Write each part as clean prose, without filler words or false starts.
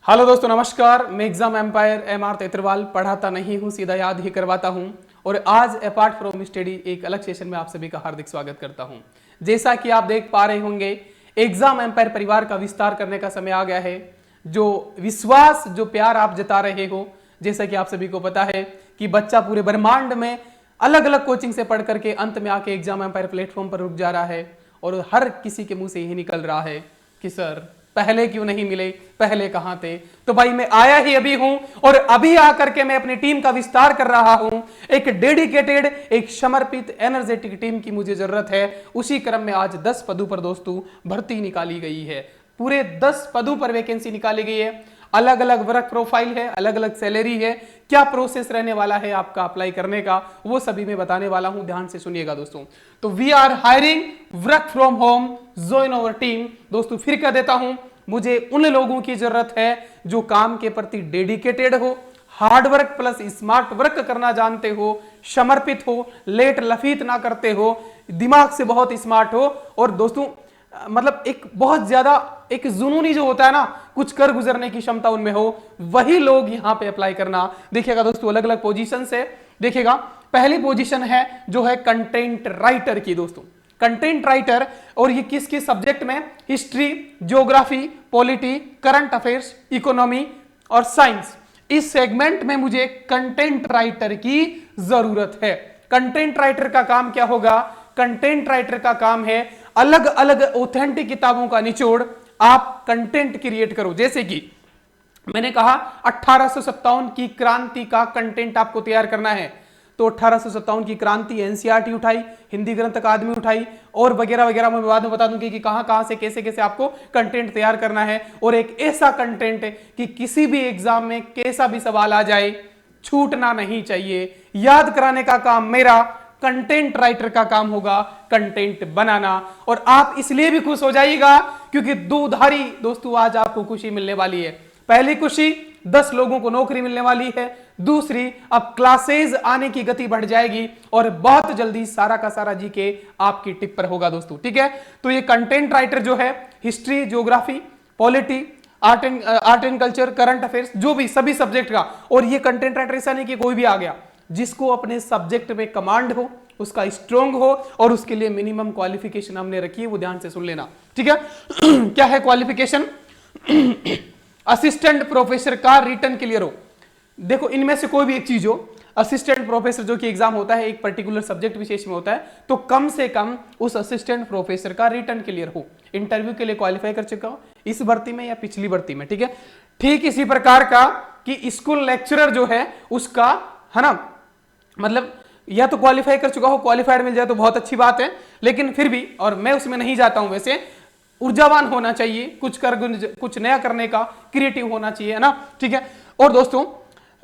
Hello दोस्तों, नमस्कार। मैं एग्जाम एम्पायर MR तेतरवाल पढ़ाता नहीं हूं, सीधा याद ही करवाता हूं। और आज अपार्ट फ्रॉम स्टडी एक अलग सेशन में आप सभी का हार्दिक स्वागत करता हूं। जैसा कि आप देख पा रहे होंगे, एग्जाम एम्पायर परिवार का विस्तार करने का समय आ गया है। जो विश्वास, जो प्यार आप जता रहे हो, जैसा कि आप सभी को पता है कि बच्चा पूरे ब्रह्मांड में अलग अलग कोचिंग से पढ़ करके अंत में आके एग्जाम एम्पायर प्लेटफॉर्म पर रुक जा रहा है। और हर किसी के मुंह से यही निकल रहा है कि सर पहले क्यों नहीं मिले, पहले कहां थे। तो भाई मैं आया ही अभी हूं और अभी आकर के मैं अपनी टीम का विस्तार कर रहा हूं। एक डेडिकेटेड, एक समर्पित, एनर्जेटिक टीम की मुझे जरूरत है। उसी क्रम में आज 10 पदों पर दोस्तों भर्ती निकाली गई है। पूरे 10 पदों पर वैकेंसी निकाली गई है। अलग अलग वर्क प्रोफाइल है, अलग अलग सैलरी है। क्या प्रोसेस रहने वाला है आपका अप्लाई करने का, वो सभी मैं बताने वाला हूं। ध्यान से सुनिएगा दोस्तों। तो we are hiring work from home, join our team. दोस्तों फिर कह देता हूं, मुझे उन लोगों की जरूरत है जो काम के प्रति डेडिकेटेड हो, hard work plus smart work करना जानते हो, समर्पित हो, लेट लफीत ना करते हो, दिमाग से बहुत स्मार्ट हो। और दोस्तों मतलब एक बहुत ज्यादा एक जुनूनी जो होता है ना, कुछ कर गुजरने की क्षमता उनमें हो, वही लोग यहां पे अप्लाई करना। देखिएगा दोस्तों, अलग अलग पोजीशन है। देखिएगा, पहली पोजीशन है जो है कंटेंट राइटर की। दोस्तों कंटेंट राइटर, और ये किस किस सब्जेक्ट में? History, geography, polity, current affairs, economy और साइंस। इस सेगमेंट में मुझे कंटेंट राइटर की जरूरत है। कंटेंट राइटर का काम क्या होगा? कंटेंट राइटर का काम है अलग अलग ऑथेंटिक किताबों का निचोड़ आप कंटेंट क्रिएट करो। जैसे कि मैंने कहा 1857 की क्रांति का कंटेंट आपको तैयार करना है, तो 1857 की क्रांति एनसीईआरटी उठाई, हिंदी ग्रंथ अकादमी उठाई और वगैरह वगैरह। मैं बाद में बता दूंगी कि कहां कहां से कैसे कैसे आपको कंटेंट तैयार करना है। और एक ऐसा कंटेंट है कि किसी भी एग्जाम में कैसा भी सवाल आ जाए, छूटना नहीं चाहिए। याद कराने का काम मेरा, कंटेंट राइटर का काम होगा कंटेंट बनाना। और आप इसलिए भी खुश हो जाइएगा क्योंकि दूधारी दोस्तों आज आपको खुशी मिलने वाली है। पहली खुशी, 10 लोगों को नौकरी मिलने वाली है। दूसरी, अब क्लासेज आने की गति बढ़ जाएगी और बहुत जल्दी सारा का सारा जीके आपकी टिप पर होगा दोस्तों। ठीक है, तो ये कंटेंट राइटर जो है history, geography, polity, art and culture, current affairs, जो भी सभी सब्जेक्ट का। और ये कंटेंट राइटर ऐसा नहीं कि कोई भी आ गया, जिसको अपने सब्जेक्ट में कमांड हो, उसका स्ट्रॉन्ग हो, और उसके लिए मिनिमम क्वालिफिकेशन हमने रखी है, वो ध्यान से सुन लेना। ठीक है क्या है क्वालिफिकेशन? असिस्टेंट प्रोफेसर का रिटन क्लियर हो। देखो इनमें से कोई भी एक चीज हो, असिस्टेंट प्रोफेसर जो कि एग्जाम होता है एक पर्टिकुलर सब्जेक्ट विशेष में होता है, तो कम से कम उस असिस्टेंट प्रोफेसर का रिटन क्लियर हो, इंटरव्यू के लिए क्वालिफाई कर चुका हो इस भर्ती में या पिछली भर्ती में। ठीक है, ठीक इसी प्रकार का कि स्कूल लेक्चरर जो है उसका, है ना, मतलब या तो क्वालिफाई कर चुका हो, क्वालिफाइड मिल जाए तो बहुत अच्छी बात है, लेकिन फिर भी, और मैं उसमें नहीं जाता हूं वैसे, ऊर्जावान होना चाहिए, कुछ नया करने का क्रिएटिव होना चाहिए, है ना। ठीक है, और दोस्तों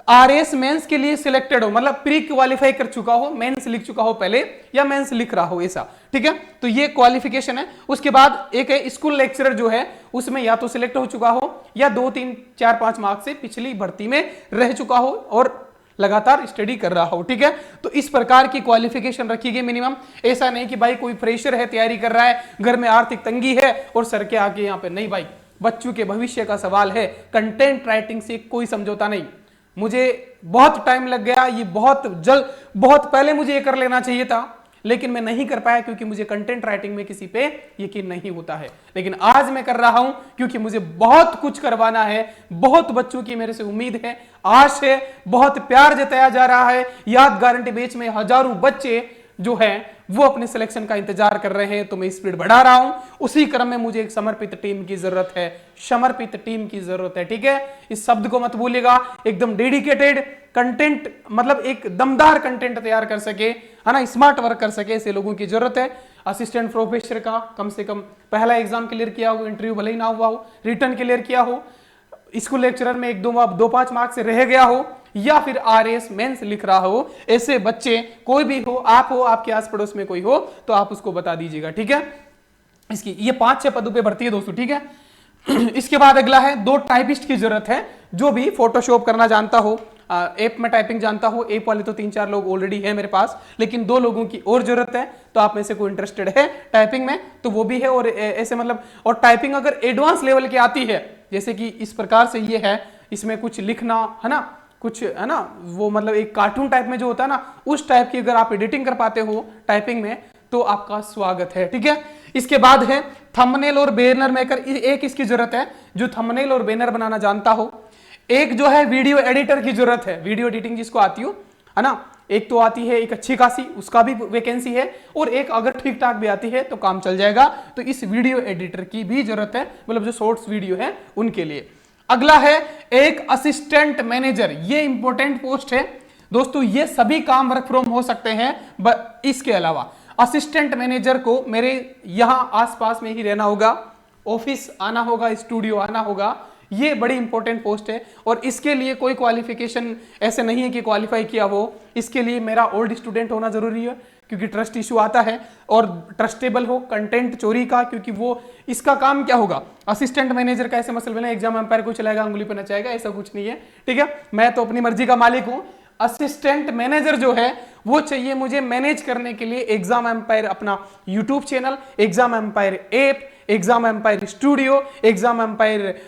आरएस मेंस के लिए सिलेक्टेड हो, मतलब प्री क्वालिफाई कर चुका हो, मेंस लिख चुका हो पहले या मेंस लिख रहा हो ऐसा। ठीक है, तो ये क्वालिफिकेशन है। उसके बाद एक है स्कूल लेक्चरर जो है, उसमें या तो सिलेक्ट हो चुका हो या 2, 3, 4, 5 मार्क्स से पिछली भर्ती में रह चुका हो और लगातार स्टडी कर रहा हो। ठीक है, तो इस प्रकार की क्वालिफिकेशन रखी गई मिनिमम। ऐसा नहीं कि भाई कोई प्रेशर है, तैयारी कर रहा है, घर में आर्थिक तंगी है और सर के आगे यहाँ पे, नहीं भाई, बच्चों के भविष्य का सवाल है। कंटेंट राइटिंग से कोई समझौता नहीं। मुझे बहुत टाइम लग गया, ये बहुत पहले मुझे ये कर लेना चाहिए था, लेकिन मैं नहीं कर पाया क्योंकि मुझे कंटेंट राइटिंग में किसी पे यकीन नहीं होता है। लेकिन आज मैं कर रहा हूं क्योंकि मुझे बहुत कुछ करवाना है, बहुत बच्चों की मेरे से उम्मीद है, आश है, बहुत प्यार जताया जा रहा है। याद गारंटी बैच में हजारों बच्चे जो हैं वो अपने सिलेक्शन का इंतजार कर रहे हैं, तो मैं स्पीड बढ़ा रहा हूं। उसी क्रम में मुझे एक समर्पित टीम की जरूरत है, समर्पित टीम की जरूरत है। ठीक है, इस शब्द को मत भूलिएगा। एकदम डेडिकेटेड कंटेंट, मतलब एक दमदार कंटेंट तैयार कर सके, है ना, स्मार्ट वर्क कर सके, ऐसे लोगों की जरूरत है। असिस्टेंट प्रोफेसर का कम से कम पहला एग्जाम क्लियर किया हो, इंटरव्यू भले ही ना हुआ हो, रिटर्न क्लियर किया हो, स्कूल लेक्चरर में 1-2-5 मार्क्स से रह गया हो, या फिर आरएस मेंस लिख रहा हो। ऐसे बच्चे कोई भी हो, आप हो, आपके आस पड़ोस में कोई हो, तो आप उसको बता दीजिएगा। ठीक है, इसकी ये 5-6 पदों पे भर्ती है दोस्तों। ठीक है, इसके बाद अगला है 2 टाइपिस्ट की जरूरत है, जो भी फोटोशॉप करना जानता हो, ऐप में टाइपिंग जानता हो। ऐप वाले तो 3-4 लोग ऑलरेडी है मेरे पास, लेकिन 2 लोगों की और जरूरत है। तो आप में से कोई इंटरेस्टेड है टाइपिंग में तो वो भी है। और ऐसे मतलब, और टाइपिंग अगर एडवांस लेवल की आती है जैसे कि इस प्रकार से ये है, इसमें कुछ लिखना है ना, कुछ है ना, वो मतलब एक कार्टून टाइप में जो होता है ना, उस टाइप की अगर आप एडिटिंग कर पाते हो टाइपिंग में तो आपका स्वागत है। ठीक है, इसके बाद है थंबनेल और बैनर मेकर। एक इसकी जरूरत है जो थंबनेल और बैनर बनाना जानता हो। एक जो है वीडियो एडिटर की जरूरत है, वीडियो एडिटिंग जिसको आती हो, है ना, एक तो आती है एक अच्छी खासी, उसका भी वैकेंसी है, और एक अगर ठीक ठाक भी आती है तो काम चल जाएगा। तो इस वीडियो एडिटर की भी जरूरत है, मतलब जो शॉर्ट्स वीडियो है उनके लिए। अगला है एक असिस्टेंट मैनेजर, ये इंपॉर्टेंट पोस्ट है दोस्तों। ये सभी काम वर्क फ्रॉम हो सकते हैं, इसके अलावा असिस्टेंट मैनेजर को मेरे यहां आसपास में ही रहना होगा, ऑफिस आना होगा, स्टूडियो आना होगा। ये बड़ी इंपॉर्टेंट पोस्ट है और इसके लिए कोई क्वालिफिकेशन ऐसे नहीं है कि क्वालिफाई किया हो। इसके लिए मेरा ओल्ड स्टूडेंट होना जरूरी है, क्योंकि ट्रस्ट इशू आता है, और ट्रस्टेबल हो, कंटेंट चोरी का, क्योंकि वो इसका काम क्या होगा, असिस्टेंट मैनेजर का ऐसे मसल बना एग्जाम एम्पायर को चलाएगा, उंगली पर नचाएगा, ऐसा कुछ नहीं है। ठीक है, मैं तो अपनी मर्जी का मालिक हूं। असिस्टेंट मैनेजर जो है वो चाहिए मुझे मैनेज करने के लिए एग्जाम एम्पायर अपना YouTube channel, Exam Empire app, Exam Empire studio, Exam Empire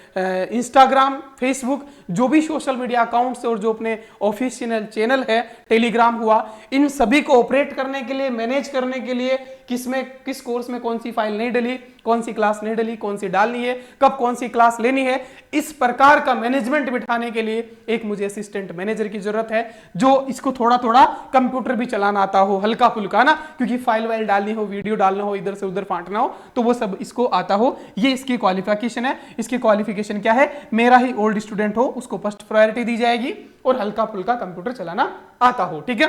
Instagram, Facebook, जो भी सोशल मीडिया अकाउंट्स और जो अपने ऑफिशियल चैनल है, टेलीग्राम हुआ, इन सभी को ऑपरेट करने के लिए, मैनेज करने के लिए किस कोर्स में कौन सी फाइल नहीं डली, कौन सी क्लास नहीं डली, कौन सी डालनी है, कब कौन सी क्लास लेनी है, इस प्रकार का मैनेजमेंट बिठाने के लिए एक मुझे असिस्टेंट मैनेजर की जरूरत है, जो इसको थोड़ा थोड़ा कंप्यूटर भी चलाना आता हो, हल्का फुल्का ना, क्योंकि फाइल वाइल डालनी हो, वीडियो डालना हो, इधर से उधर फांटना हो, तो वो सब इसको आता हो। ये इसकी क्वालिफिकेशन है। इसकी क्वालिफिकेशन क्या है, मेरा ही ओल्ड स्टूडेंट हो, उसको फर्स्ट प्रायोरिटी दी जाएगी, और हल्का फुल्का कंप्यूटर चलाना आता हो। ठीक है,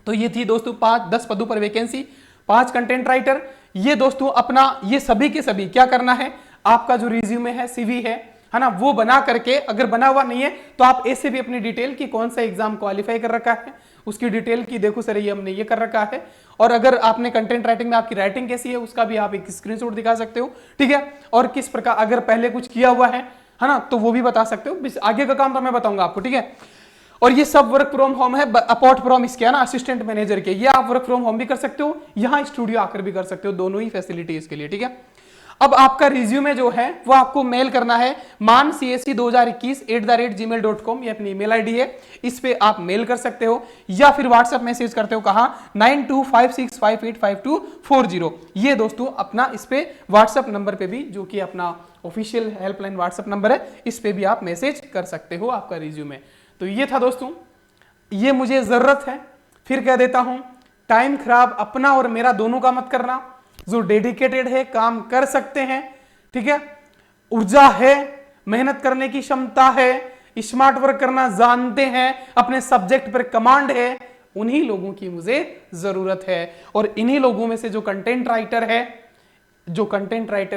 तो ये थी दोस्तों 5-10 पदों पर वैकेंसी, 5 कंटेंट राइटर। ये दोस्तों अपना ये सभी के सभी क्या करना है, आपका जो रिज्यूमे है, सीवी है ना, वो बना करके, अगर बना हुआ नहीं है तो आप ऐसे भी अपनी डिटेल की कौन सा एग्जाम क्वालिफाई कर रखा है उसकी डिटेल की देखो सर, ये हमने ये कर रखा है, और अगर आपने कंटेंट राइटिंग में आपकी राइटिंग कैसी है उसका भी आप एक स्क्रीनशॉट दिखा सकते हो। ठीक है, और किस प्रकार अगर पहले कुछ किया हुआ है ना, तो वो भी बता सकते हो। आगे का काम तो मैं बताऊंगा आपको। ठीक है, और ये सब वर्क फ्रॉम होम है, अपार्ट फ्रॉम इसके ना असिस्टेंट मैनेजर के, ये आप वर्क फ्रॉम होम भी कर सकते हो, यहां स्टूडियो आकर भी कर सकते हो, दोनों ही फैसिलिटी इसके लिए। ठीक है, अब आपका रिज्यूमे जो है वो आपको मेल करना है mancsc2021@gmail.com, ये अपनी ईमेल आईडी है, इस पे आप मेल कर सकते हो, या फिर व्हाट्सएप मैसेज करते हो कहां 9256585240। ये दोस्तों अपना इस पे व्हाट्सएप नंबर पे भी, जो कि अपना ऑफिशियल हेल्पलाइन व्हाट्सएप नंबर है, इस पे भी आप मैसेज कर सकते हो आपका रिज्यूमे। तो ये था दोस्तों, ये मुझे जरूरत है, फिर कह देता हूं, टाइम खराब अपना और मेरा दोनों का मत करना। जो डेडिकेटेड है, काम कर सकते हैं, ठीक है, ऊर्जा है, मेहनत करने की क्षमता है, स्मार्ट वर्क करना जानते हैं, अपने सब्जेक्ट पर कमांड है, उन्हीं लोगों की मुझे जरूरत है। और इन्हीं लोगों में से जो कंटेंट राइटर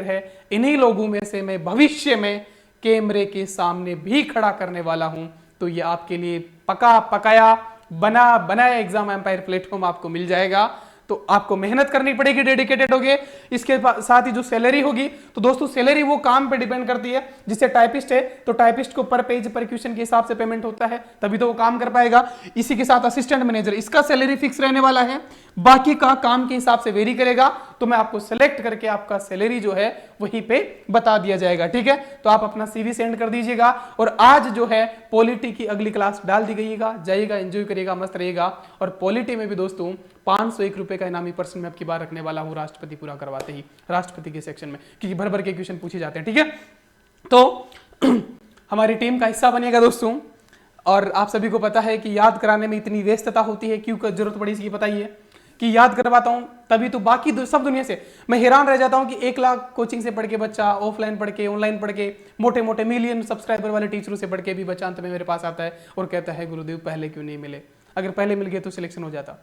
है, इन्हीं लोगों में से मैं भविष्य में कैमरे के सामने भी खड़ा करने वाला हूं। तो ये आपके लिए पकाया बनाया एग्जाम एम्पायर प्लेटफॉर्म आपको मिल जाएगा। तो आपको मेहनत करनी पड़ेगी, डेडिकेटेड होगे। इसके साथ ही जो सैलरी होगी, तो दोस्तों सैलरी वो काम पे डिपेंड करती है। जिससे टाइपिस्ट है तो टाइपिस्ट को पर पेज पर क्वेश्चन के हिसाब से पेमेंट होता है, तभी तो वो काम कर पाएगा। इसी के साथ असिस्टेंट मैनेजर, इसका सैलरी फिक्स रहने वाला है, बाकी का काम के हिसाब से वेरी करेगा। तो मैं आपको सेलेक्ट करके आपका सैलरी जो है वहीं पे बता दिया जाएगा। ठीक है, तो आप अपना सीवी सेंड कर दीजिएगा। और आज जो है पॉलिटी की अगली क्लास डाल दी गई है, जाइएगा, एंजॉय करिएगा, मस्त रहेगा। और पॉलिटी में भी दोस्तों 501 रुपए का इनामी पर्सन में आपकी बार रखने वाला हूं, राष्ट्रपति पूरा करवाते ही, राष्ट्रपति के सेक्शन में, क्योंकि भर भर के क्वेश्चन पूछे जाते हैं। ठीक है, तो हमारी टीम का हिस्सा बनिएगा दोस्तों। और आप सभी को पता है कि याद कराने में इतनी व्यस्तता होती है, क्यों जरूरत पड़ी इसकी, पता ही है कि याद करवाता हूं तभी तो बाकी सब दुनिया से मैं हैरान रह जाता हूं कि 1 लाख कोचिंग से पढ़ के बच्चा, ऑफलाइन पढ़ के, ऑनलाइन पढ़ के, मोटे मोटे मिलियन सब्सक्राइबर वाले टीचरों से पढ़ के भी बच्चा अंत में मेरे पास आता है और कहता है गुरुदेव पहले क्यों नहीं मिले। अगर पहले मिल गए तो सिलेक्शन हो जाता,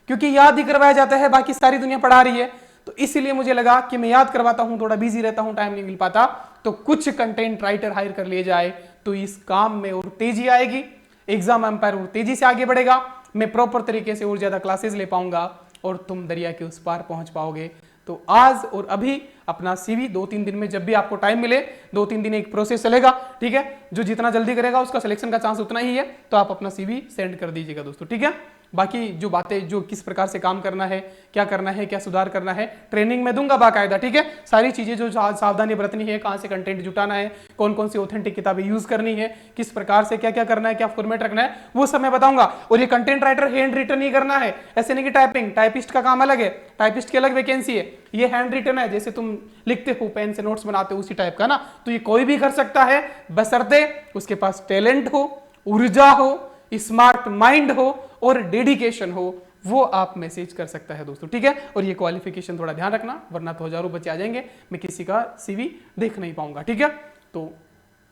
क्योंकि याद ही करवाया जाता है, बाकी सारी दुनिया पढ़ा रही है। तो इसीलिए मुझे लगा कि मैं याद करवाता हूं, थोड़ा बिजी रहता हूं, टाइम नहीं मिल पाता, तो कुछ कंटेंट राइटर हायर कर लिए जाए तो इस काम में और तेजी आएगी, एग्जाम एम्पायर और तेजी से आगे बढ़ेगा, मैं प्रॉपर तरीके से और ज्यादा क्लासेस ले पाऊंगा और तुम दरिया के उस पार पहुंच पाओगे। तो आज और अभी अपना सीवी 2-3 दिन में, जब भी आपको टाइम मिले, 2-3 दिन एक प्रोसेस चलेगा। ठीक है, जो जितना जल्दी करेगा उसका सिलेक्शन का चांस उतना ही है। तो आप अपना सीवी सेंड कर दीजिएगा दोस्तों। ठीक है, बाकी जो बातें, जो किस प्रकार से काम करना है, क्या सुधार करना है, ट्रेनिंग में दूंगा बाकायदा, ठीक है। सारी चीजें जो सावधानी बरतनी है, कहां से कंटेंट जुटाना है, कौन कौन सी ऑथेंटिक किताबें यूज करनी है, किस प्रकार से क्या क्या करना है, क्या फॉर्मेट रखना है, वो सब मैं बताऊंगा। और ये कंटेंट राइटर हैंड रिटन ही करना है, ऐसे नहीं कि टाइपिंग, टाइपिस्ट का काम अलग है, टाइपिस्ट की अलग वैकेंसी है। ये हैंड रिटन है, जैसे तुम लिखते हो, पेन से नोट्स बनाते हो, उसी टाइप का ना। तो ये कोई भी कर सकता है, बशर्ते उसके पास टैलेंट हो, ऊर्जा हो, स्मार्ट माइंड हो और डेडिकेशन हो, वो आप मैसेज कर सकता है दोस्तों, ठीक है। और ये क्वालिफिकेशन थोड़ा ध्यान रखना, वरना तो हजारों बच्चे आ जाएंगे, मैं किसी का सीवी देख नहीं पाऊंगा, ठीक है। तो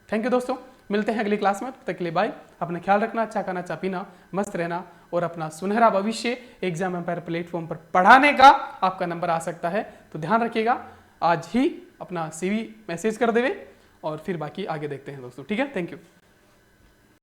थैंक यू दोस्तों, मिलते हैं अगली क्लास में, तब तक के लिए बाय। अपना ख्याल रखना, अच्छा खाना, अच्छा पीना, मस्त रहना, और अपना सुनहरा भविष्य एग्जाम एम्पायर प्लेटफॉर्म पर पढ़ाने का आपका नंबर आ सकता है, तो ध्यान रखिएगा। आज ही अपना सीवी मैसेज कर देवे और फिर बाकी आगे देखते हैं दोस्तों, ठीक है। Thank you.